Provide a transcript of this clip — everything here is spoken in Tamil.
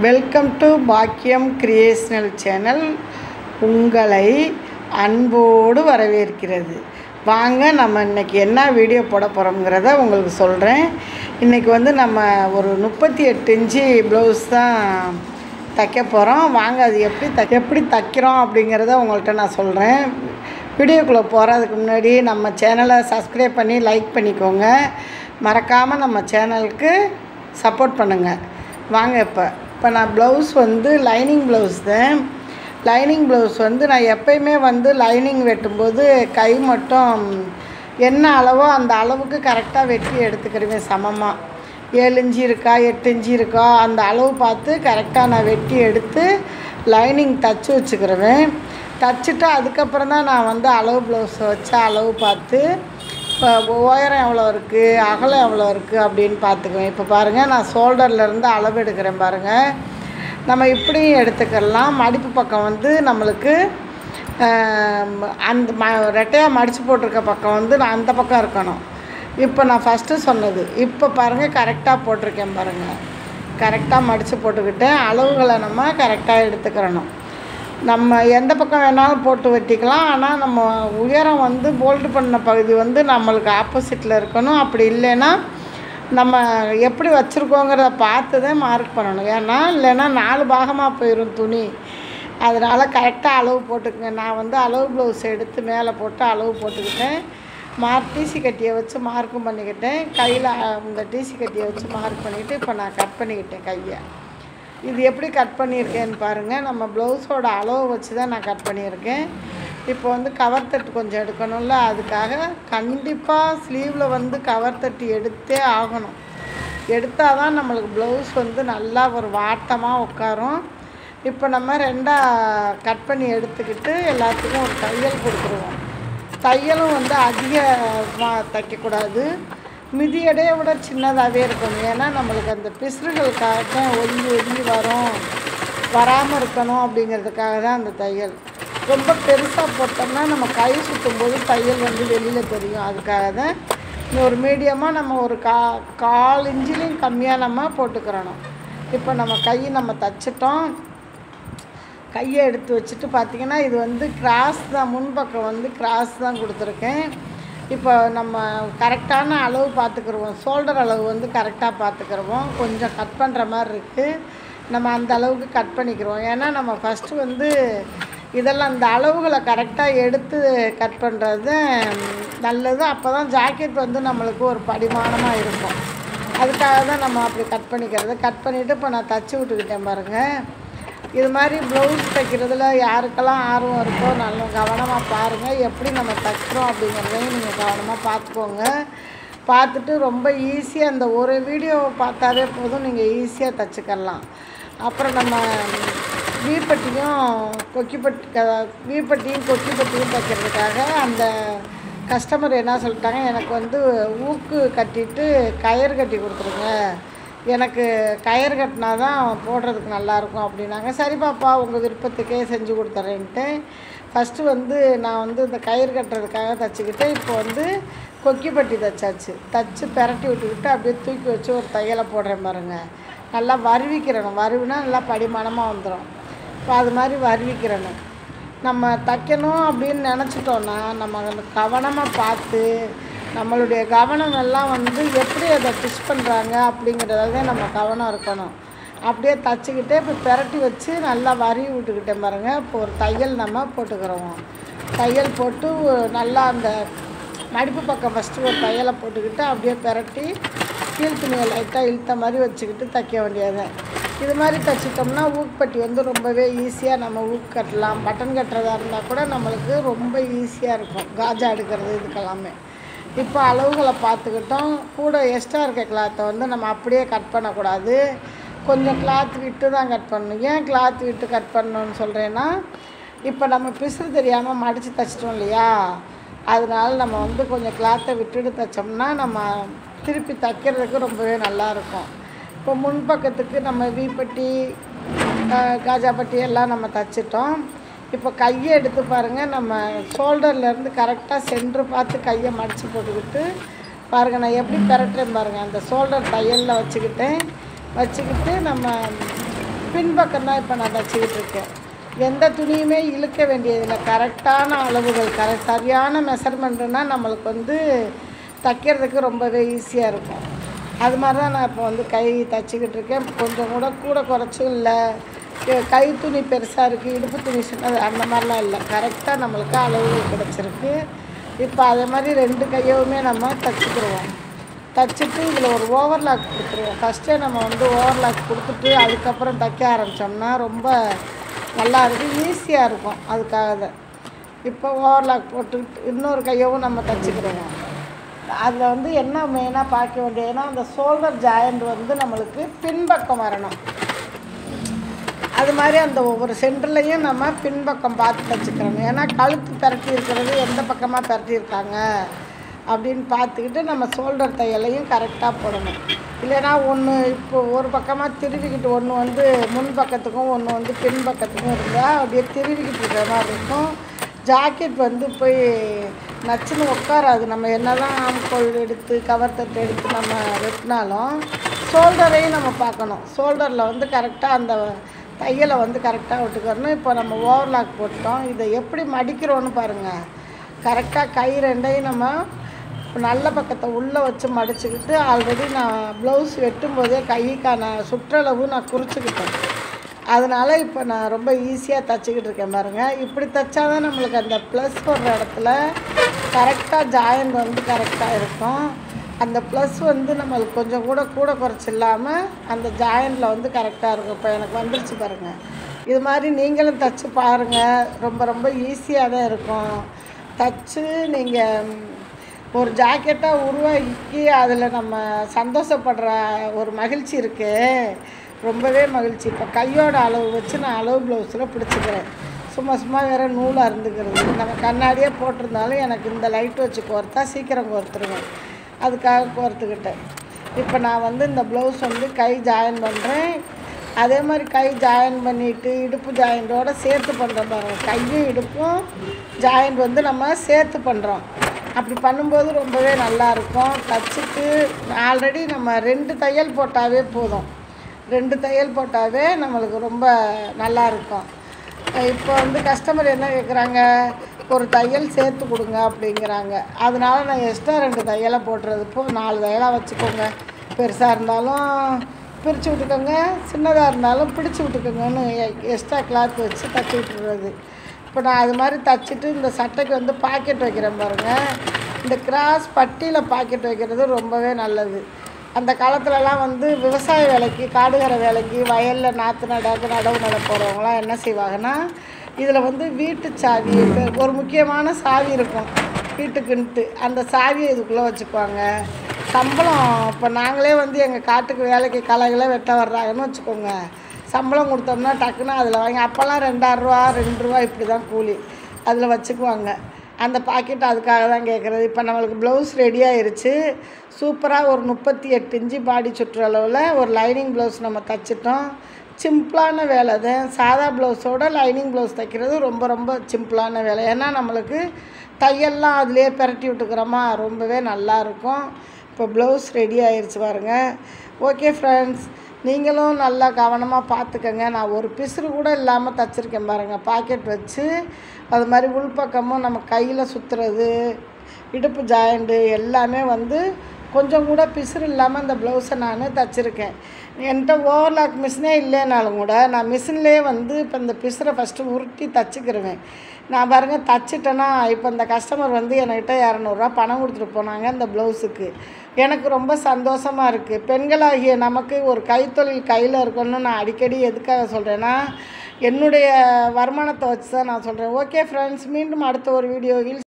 வெல்கம் டு பாக்கியம் கிரியேஷனல் சேனல். உங்களை அன்போடு வரவேற்கிறது. வாங்க நம்ம இன்றைக்கி என்ன வீடியோ போட போகிறோங்கிறத உங்களுக்கு சொல்கிறேன். இன்றைக்கி நம்ம ஒரு 38 இன்ச்சு ப்ளவுஸ் தான் தைக்க போகிறோம். வாங்க அது எப்படி தைக்கிறோம் அப்படிங்கிறத உங்கள்கிட்ட நான் சொல்கிறேன். வீடியோக்குள்ளே போகிறதுக்கு முன்னாடி நம்ம சேனலை சப்ஸ்கிரைப் பண்ணி லைக் பண்ணிக்கோங்க. மறக்காமல் நம்ம சேனலுக்கு சப்போர்ட் பண்ணுங்கள். வாங்க இப்போ நான் ப்ளவுஸ் லைனிங் ப்ளவுஸ் தான். லைனிங் ப்ளவுஸ் நான் எப்பயுமே லைனிங் வெட்டும்போது கை மட்டும் என்ன அளவோ அந்த அளவுக்கு கரெக்டாக வெட்டி எடுத்துக்கிடுவேன். சமமாக 7 இன்ச்சு இருக்கா 8 இன்ச்சு இருக்கா அந்த அளவு பார்த்து கரெக்டாக நான் வெட்டி எடுத்து லைனிங் தச்சு வச்சுக்கிடுவேன். தச்சுட்டு அதுக்கப்புறம் தான் நான் அளவு ப்ளவுஸை வச்சு அளவு பார்த்து இப்போ உயரம் எவ்வளோ இருக்குது அகலம் எவ்வளோ இருக்குது அப்படின்னு பார்த்துக்குவேன். இப்போ பாருங்கள், நான் ஷோல்டர்லேருந்து அளவு எடுக்கிறேன் பாருங்கள். நம்ம இப்படியும் எடுத்துக்கலாம். மடிப்பு பக்கம் நம்மளுக்கு அந்த ரெட்டையாக மடித்து போட்டிருக்க பக்கம் நான் அந்த பக்கம் இருக்கணும். இப்போ நான் ஃபஸ்ட்டு சொன்னது இப்போ பாருங்கள், கரெக்டாக போட்டிருக்கேன் பாருங்கள். கரெக்டாக மடித்து போட்டுக்கிட்டேன். அளவுகளை நம்ம கரெக்டாக எடுத்துக்கிறணும். நம்ம எந்த பக்கம் வேணாலும் போட்டு வெட்டிக்கலாம். ஆனால் நம்ம உயரம் போல்டு பண்ண பகுதி நம்மளுக்கு ஆப்போசிட்டில் இருக்கணும். அப்படி இல்லைன்னா நம்ம எப்படி வச்சுருக்கோங்கிறத பார்த்து தான் மார்க் பண்ணணும். இல்லைன்னா 4 பாகமாக போயிடும் துணி. அதனால் கரெக்டாக அளவு போட்டுக்குங்க. நான் அளவு ப்ளவுஸ் எடுத்து மேலே போட்டு அளவு போட்டுக்கிட்டேன். டிசி கட்டியை வச்சு மார்க்கும் பண்ணிக்கிட்டேன். கையில் இந்த டிசி கட்டியை வச்சு மார்க் பண்ணிவிட்டு இப்போ நான் கட் பண்ணிக்கிட்டேன் கையை. இது எப்படி கட் பண்ணியிருக்கேன்னு பாருங்கள். நம்ம ப்ளவுஸோட அளவு வச்சு தான் நான் கட் பண்ணியிருக்கேன். இப்போ கவர் தட்டு கொஞ்சம் எடுக்கணும்ல, அதுக்காக கண்டிப்பாக ஸ்லீவில் கவர் தட்டு எடுத்தே ஆகணும். எடுத்தால் தான் நம்மளுக்கு ப்ளவுஸ் நல்லா ஒரு வாட்டமாக உட்காரும். இப்போ நம்ம 2ஆக கட் பண்ணி எடுத்துக்கிட்டு எல்லாத்துக்கும் ஒரு தையல் கொடுத்துருவோம். தையலும் அதிகமாக தைக்கக்கூடாது, மிதி எடையை விட சின்னதாகவே இருக்கணும். ஏன்னா நம்மளுக்கு அந்த பிசுறுகளுக்காக தான் ஒதுங்கி வராமல் இருக்கணும். அப்படிங்கிறதுக்காக தான் அந்த தையல். ரொம்ப பெருசாக போட்டோம்னா நம்ம கை சுற்றும் போது தையல் வெளியில் தெரியும். அதுக்காக தான் ஒரு மீடியமாக நம்ம ஒரு 1/4 இன்ச்சிலையும் கம்மியாக நம்ம போட்டுக்கிறணும். இப்போ நம்ம தைச்சிட்டோம். கையை எடுத்து வச்சுட்டு பார்த்திங்கன்னா இது கிராஸ் தான், முன்பக்கம் கிராஸ் தான் கொடுத்துருக்கேன். இப்போ நம்ம கரெக்டான அளவு பார்த்துக்கிடுவோம். ஷோல்டர் அளவு கரெக்டாக பார்த்துக்கிடுவோம். கொஞ்சம் கட் பண்ணுற மாதிரி இருக்குது. நம்ம அந்த அளவுக்கு கட் பண்ணிக்கிறோம். ஏன்னா நம்ம ஃபஸ்ட்டு இதெல்லாம் இந்த அளவுகளை கரெக்டாக எடுத்து கட் பண்ணுறது நல்லது. அப்போ தான் ஜாக்கெட் நம்மளுக்கு ஒரு படிமானமாக இருக்கும். அதுக்காக தான் நம்ம அப்படி கட் பண்ணிக்கிறது. கட் பண்ணிவிட்டு இப்போ நான் தச்சு விட்டுக்கிட்டேன் பாருங்கள். இது மாதிரி ப்ளவுஸ் தைக்கிறதுல யாருக்கெல்லாம் ஆர்வம் இருக்கோ நல்ல கவனமாக பாருங்கள். எப்படி நம்ம தைக்கிறோம் அப்படிங்கிறதையும் நீங்கள் கவனமாக பார்த்துக்கோங்க. பார்த்துட்டு ரொம்ப ஈஸியாக அந்த ஒரு வீடியோவை பார்த்தாவே போதும், நீங்கள் ஈஸியாக தைச்சிக்கலாம். அப்புறம் நம்ம வீப்பட்டியும் கொக்கிப்பட்டியும் தைக்கிறதுக்காக அந்த கஸ்டமர் என்ன சொல்லிட்டாங்க, எனக்கு ஊக்கு கட்டிட்டு கயிறு கட்டி கொடுத்துருங்க, எனக்கு கயிறு கட்டினா தான் போடுறதுக்கு நல்லாயிருக்கும் அப்படின்னாங்க. சரி பாப்பா, உங்கள் விருப்பத்துக்கே செஞ்சு கொடுத்துறேன்ட்டு ஃபஸ்ட்டு நான் இந்த கயிறு கட்டுறதுக்காக தைச்சிக்கிட்டேன். இப்போ கொக்கிப்பட்டி தைச்சாச்சு. தைச்சி பெரட்டி விட்டுக்கிட்டு அப்படியே தூக்கி வச்சு ஒரு தையலை போடுறேன் பாருங்கள். நல்லா வருவிக்கிறணும். வருவினா நல்லா படிமானமாக வந்துடும். இப்போ அது மாதிரி வருவிக்கிறணும். நம்ம தைக்கணும் அப்படின்னு நினச்சிட்டோன்னா நம்ம கவனமாக பார்த்து நம்மளுடைய கவனம் எல்லாம் எப்படி அதை டிச் பண்ணுறாங்க அப்படிங்கிறத நம்ம கவனம் இருக்கணும். அப்படியே தைச்சிக்கிட்டே இப்போ பெரட்டி வச்சு நல்லா வருவி விட்டுக்கிட்டேன் பாருங்கள். இப்போ ஒரு தையல் நம்ம போட்டுக்கிறோம். தையல் போட்டு நல்லா அந்த மடிப்பு பக்கம் ஃபஸ்ட்டு ஒரு தையலை போட்டுக்கிட்டு அப்படியே பெரட்டி கீழ் துணியை லைட்டாக இழுத்த மாதிரி வச்சுக்கிட்டு தைக்க வேண்டியது. இது மாதிரி தைச்சிட்டோம்னா ஊக்குப்பட்டி ரொம்பவே ஈஸியாக நம்ம ஊக்கு கட்டலாம். பட்டன் கட்டுறதா இருந்தால் கூட நம்மளுக்கு ரொம்ப ஈஸியாக இருக்கும். காஜா எடுக்கிறது இதுக்கெல்லாமே. இப்போ அளவுகளை பார்த்துக்கிட்டோம். கூட எக்ஸ்ட்ரா இருக்க கிளாத்தை நம்ம அப்படியே கட் பண்ணக்கூடாது. கொஞ்சம் கிளாத் விட்டு தான் கட் பண்ணணும். ஏன் கிளாத் விட்டு கட் பண்ணணும்னு சொல்கிறேன்னா, இப்போ நம்ம பிசுறு தெரியாமல் மடித்து தைச்சிட்டோம் இல்லையா, அதனால நம்ம கொஞ்சம் கிளாத்தை விட்டுட்டு தைச்சோம்னா நம்ம திருப்பி தைக்கிறதுக்கு ரொம்பவே நல்லாயிருக்கும். இப்போ முன்பக்கத்துக்கு நம்ம வீப்பட்டி காஜாப்பட்டி எல்லாம் நம்ம தைச்சிட்டோம். இப்போ கையை எடுத்து பாருங்கள். நம்ம ஷோல்டர்லேருந்து கரெக்டாக சென்ட்ரு பார்த்து கையை மடித்து போட்டுக்கிட்டு பாருங்கள், நான் எப்படி பெரட்டுறேன் பாருங்கள். அந்த ஷோல்டர் தையலில் வச்சுக்கிட்டு நம்ம பின்பக்கம் தான் இப்போ நான் தச்சுக்கிட்டு இருக்கேன். எந்த துணியுமே இழுக்க வேண்டியதில்லை. கரெக்டான அளவுகள், சரியான மெஷர்மெண்ட்டுன்னா நம்மளுக்கு வந்து தைக்கிறதுக்கு ரொம்பவே ஈஸியாக இருக்கும். அது மாதிரி தான் நான் இப்போ வந்து கை தைச்சிக்கிட்டு இருக்கேன். கொஞ்சம் கூட குறைச்சும் இல்லை. கை துணி பெருசாக இருக்குது, இடுப்பு துணி சின்னது, அந்த மாதிரிலாம் இல்லை. கரெக்டாக நம்மளுக்கு அளவுகள் கிடச்சிருக்கு. இப்போ அதே மாதிரி 2 கையவுமே நம்ம தைச்சிக்கிடுவோம். தைச்சிட்டு இதில் ஒரு ஓவர்லாக் கொடுத்துருவோம். ஃபஸ்ட்டே நம்ம வந்து ஓவர்லாக் கொடுத்துட்டு அதுக்கப்புறம் தைக்க ஆரம்பித்தோம்னா ரொம்ப நல்லா இருக்கும், ஈஸியாக இருக்கும். அதுக்காக தான் இப்போ ஓவர்லாக் போட்டுக்கிட்டு இன்னொரு கையவும் நம்ம தைச்சிக்கிடுவோம். அதில் வந்து என்ன மெயினாக பார்க்க வேண்டியதுன்னா அந்த ஷோல்டர் ஜாயிண்ட் வந்து நம்மளுக்கு பின்பக்கம் வரணும். அது மாதிரி அந்த ஒவ்வொரு சென்டர்லையும் நம்ம பின்பக்கம் பார்த்து தைச்சிக்கிறோம். ஏன்னா கழுத்து பரட்டி இருக்கிறது எந்த பக்கமாக பரட்டியிருக்காங்க அப்படின்னு பார்த்துக்கிட்டு நம்ம ஷோல்டர் தையலையும் கரெக்டாக போடணும். இல்லைன்னா ஒன்று இப்போ ஒரு பக்கமாக திருவிக்கிட்டு ஒன்று வந்து முன் பக்கத்துக்கும் ஒன்று வந்து பின் பக்கத்துக்கும் இருந்தால் அப்படியே திருவிக்கிட்டு இருக்கிற மாதிரி இருக்கும். ஜாக்கெட் வந்து போய் நச்சுன்னு உட்காராது. நம்ம என்ன தான் ஆம்கோல் எடுத்து கவர் தட்டு எடுத்து நம்ம வெட்டினாலும் ஷோல்டரையும் நம்ம பார்க்கணும். ஷோல்டரில் வந்து கரெக்டாக அந்த தையலை வந்து கரெக்டாக விட்டுக்கணும். இப்போ நம்ம ஓவர்லாக் போட்டோம். இதை எப்படி மடிக்கிறோன்னு பாருங்கள். கரெக்டாக கை 2ஐயும் நம்ம நல்ல பக்கத்தை உள்ளே வச்சு மடிச்சுக்கிட்டு ஆல்ரெடி நான் ப்ளவுஸ் வெட்டும்போதே கைக்கான சுற்றளவு நான் குறிச்சிக்கிட்டேன். அதனால் இப்போ நான் ரொம்ப ஈஸியாக தைச்சிக்கிட்டு இருக்கேன் பாருங்கள். இப்படி தைச்சா தான் நம்மளுக்கு அந்த ப்ளஸ் போடுற இடத்துல கரெக்டாக ஜாயிண்ட் வந்து கரெக்டாக இருக்கும். அந்த ப்ளஸ் வந்து நம்மளுக்கு கொஞ்சம் கூட குறைச்சி இல்லாமல் அந்த ஜாயிண்டில் வந்து கரெக்டாக இருக்கும். இப்போ எனக்கு வந்துருச்சு பாருங்கள். இது மாதிரி நீங்களும் தைச்சி பாருங்கள். ரொம்ப ஈஸியாக தான் இருக்கும். தைச்சி நீங்கள் ஒரு ஜாக்கெட்டாக உருவாக்கி அதில் நம்ம சந்தோஷப்படுற ஒரு மகிழ்ச்சி இருக்குது, ரொம்பவே மகிழ்ச்சி. இப்போ கையோட அளவு வச்சு நான் அளவு ப்ளவுஸில் பிடிச்சிக்கிறேன். சும்மா வேறு நூலாக இருந்துக்கிறது. நம்ம கண்ணாடியே போட்டிருந்தாலும் எனக்கு இந்த லைட் வச்சு கோர்த்தா சீக்கிரம் கோர்த்துருவேன். அதுக்காக கோர்த்துக்கிட்டேன். இப்போ நான் வந்து இந்த ப்ளவுஸ் வந்து கை ஜாயின் பண்ணுறேன். அதே மாதிரி கை ஜாயின் பண்ணிவிட்டு இடுப்பு ஜாயிண்டோடு சேர்த்து பண்ணுறோம் பாருங்கள். கையும் இடுப்பும் ஜாயிண்ட் வந்து நம்ம சேர்த்து பண்ணுறோம். அப்படி பண்ணும்போது ரொம்பவே நல்லாயிருக்கும். தைச்சிட்டு ஆல்ரெடி நம்ம 2 தையல் போட்டாவே போதும். 2 தையல் போட்டாவே நம்மளுக்கு ரொம்ப நல்லாயிருக்கும். இப்போ வந்து கஸ்டமர் என்ன கேட்குறாங்க, ஒரு தையல் சேர்த்து கொடுங்க அப்படிங்கிறாங்க. அதனால நான் எக்ஸ்ட்ரா 2 தையலை போட்டுறது. இப்போது 4 தையலாக வச்சுக்கோங்க. பெருசாக இருந்தாலும் பிரித்து விட்டுக்கோங்க, சின்னதாக இருந்தாலும் பிடிச்சி விட்டுக்கோங்கன்னு எக்ஸ்ட்ரா கிளாத் வச்சு தைச்சி விட்டுறது. இப்போ நான் அது மாதிரி தைச்சிட்டு இந்த சட்டைக்கு வந்து பாக்கெட் வைக்கிறேன் பாருங்கள். இந்த கிராஸ் பட்டியில் பாக்கெட் வைக்கிறது ரொம்பவே நல்லது. அந்த காலத்துலலாம் வந்து விவசாய வேலைக்கு, காடுகரை வேலைக்கு, வயலில் நாற்று நடவு நட போகிறவங்களாம் என்ன செய்வாங்கன்னா, இதில் வந்து வீட்டு சாவி, ஒரு முக்கியமான சாவி இருக்கும் வீட்டுக்குன்ட்டு, அந்த சாவியை இதுக்குள்ளே வச்சுக்குவாங்க. சம்பளம் இப்போ நாங்களே வந்து எங்கள் காட்டுக்கு வேலைக்கு களைகளை வெட்ட வர்றாங்கன்னு வச்சுக்கோங்க, சம்பளம் கொடுத்தோம்னா டக்குன்னு அதில் வாங்கி, அப்போல்லாம் 2000 2 இப்படி தான் கூலி, அதில் வச்சுக்குவாங்க. அந்த பாக்கெட் அதுக்காக தான் கேட்குறது. இப்போ நம்மளுக்கு ப்ளவுஸ் ரெடி ஆயிடுச்சு. சூப்பராக ஒரு 38 இன்ச்சு பாடி சுற்றளவில் ஒரு லைனிங் ப்ளவுஸ் நம்ம தைச்சிட்டோம். சிம்பிளான வேலை தான். சாதா ப்ளவுஸோட லைனிங் ப்ளவுஸ் தைக்கிறது ரொம்ப சிம்பிளான வேலை. ஏன்னா நம்மளுக்கு தையல்லாம் அதிலே பிரட்டி விட்டுக்கிறோமா, ரொம்பவே நல்லாயிருக்கும். இப்போ ப்ளவுஸ் ரெடி ஆயிடுச்சு பாருங்கள். ஓகே ஃப்ரெண்ட்ஸ், நீங்களும் நல்லா கவனமாக பார்த்துக்கங்க. நான் ஒரு பிசுறு கூட இல்லாமல் தைச்சிருக்கேன் பாருங்கள். பாக்கெட் வச்சு அது மாதிரி உள்பக்கமும் நம்ம கையில் சுற்றுறது, இடுப்பு ஜாயிண்ட்டு எல்லாமே வந்து கொஞ்சம் கூட பிசுறு இல்லாமல் அந்த ப்ளவுஸை நான் தைச்சிருக்கேன். என்கிட்ட ஓவர்லாக் மிஷினே இல்லைனாலும் கூட நான் மிஷின்லேயே வந்து இப்போ இந்த பிசுரை ஃபஸ்ட்டு உருட்டி தைச்சிக்கிருவேன். நான் பாருங்கள் தைச்சிட்டேன்னா, இப்போ இந்த கஸ்டமர் வந்து என்கிட்ட 200 பணம் கொடுத்துட்டு போனாங்க இந்த ப்ளவுஸுக்கு. எனக்கு ரொம்ப சந்தோஷமாக இருக்குது. பெண்களாகிய நமக்கு ஒரு கைத்தொழில் கையில் இருக்கணும்னு நான் அடிக்கடி எதுக்காக சொல்கிறேன்னா, என்னுடைய வருமானத்தை வச்சு தான் நான் சொல்கிறேன். ஓகே ஃப்ரெண்ட்ஸ், மீண்டும் அடுத்த ஒரு வீடியோவில்